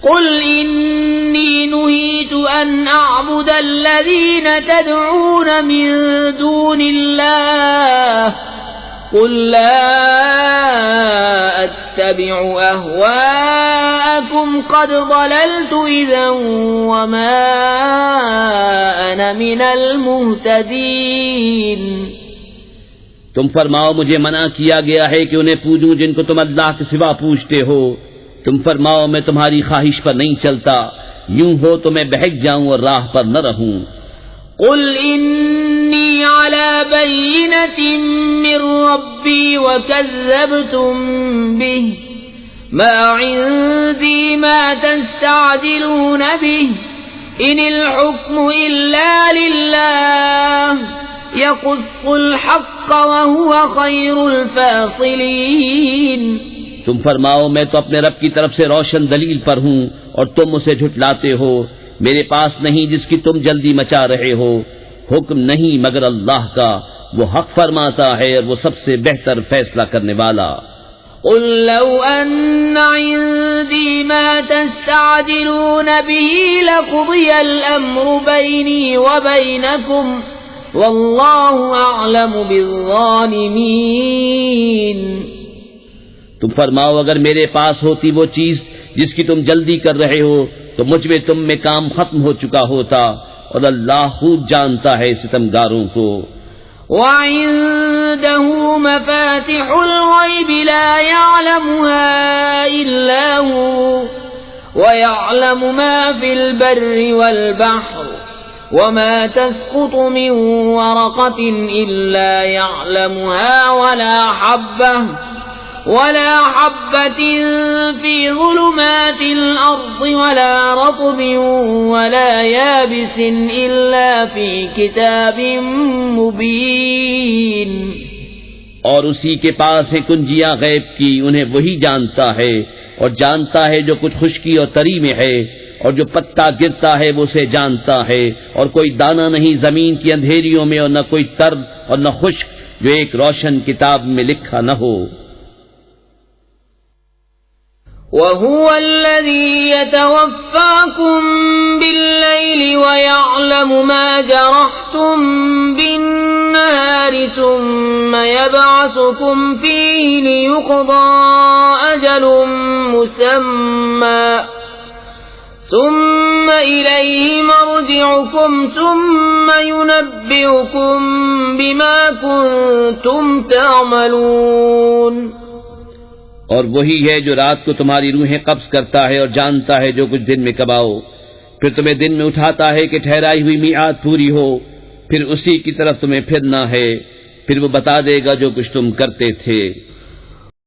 قل إني نهيت أن أعبد الذين تدعون من دون الله قل لا أتبع أهواءكم قد ضللت إذا وما أنا من المهتدين۔ تم فرماؤ مجھے منع کیا گیا ہے کہ انہیں پوجوں جن کو تم اللہ کے سوا پوجتے ہو۔ تم فرماؤ میں تمہاری خواہش پر نہیں چلتا، یوں ہو تو میں بہک جاؤں اور راہ پر نہ رہوں۔ قل إني على بينة من ربي وكذبتم به ما عندي ما تستعجلون به إن الحكم إلا لله يقص الحق وهو خير الفاصلين۔ تم فرماؤ میں تو اپنے رب کی طرف سے روشن دلیل پر ہوں اور تم اسے جھٹلاتے ہو۔ میرے پاس نہیں جس کی تم جلدی مچا رہے ہو، حکم نہیں مگر اللہ کا، وہ حق فرماتا ہے اور وہ سب سے بہتر فیصلہ کرنے والا۔ قل لو أن عندي ما تستعجلون به لقضي الأمر بيني وبينكم والله أعلم بالظالمين۔ تم فرماؤ اگر میرے پاس ہوتی وہ چیز جس کی تم جلدی کر رہے ہو تو مجھ میں تم میں کام ختم ہو چکا ہوتا، اور اللہ خوب جانتا ہے ستمگاروں کو۔ وعنده مفاتح الغيب لا يعلمها إلا هو ويعلم ما في البر والبحر وما تسقط من ورقة إلا يعلمها ولا حبة في ظلمات الأرض ولا رطب ولا يابس إلا في كتاب مبين۔ اور اسی کے پاس ہے کنجیاں غیب کی، انہیں وہی جانتا ہے، اور جانتا ہے جو کچھ خشکی اور تری میں ہے، اور جو پتا گرتا ہے وہ اسے جانتا ہے، اور کوئی دانہ نہیں زمین کی اندھیریوں میں، اور نہ کوئی تر اور نہ خشک جو ایک روشن کتاب میں لکھا نہ ہو۔ وَهُوَ الَّذِي يَتَوَفَّاكُم بِاللَّيْلِ وَيَعْلَمُ مَا جَرَحْتُم بِالنَّهَارِ ثُمَّ يَبْعَثُكُمْ فِيهِ لِيُقْضَى أَجَلٌ مُّسَمًّى ثُمَّ إِلَيْهِ مَرْجِعُكُمْ ثُمَّ يُنَبِّئُكُم بِمَا كُنتُمْ تَعْمَلُونَ۔ اور وہی ہے جو رات کو تمہاری روحیں قبض کرتا ہے اور جانتا ہے جو کچھ دن میں کماؤ، پھر تمہیں دن میں اٹھاتا ہے کہ ٹھہرائی ہوئی میعاد پوری ہو، پھر اسی کی طرف تمہیں پھرنا ہے، پھر وہ بتا دے گا جو کچھ تم کرتے تھے۔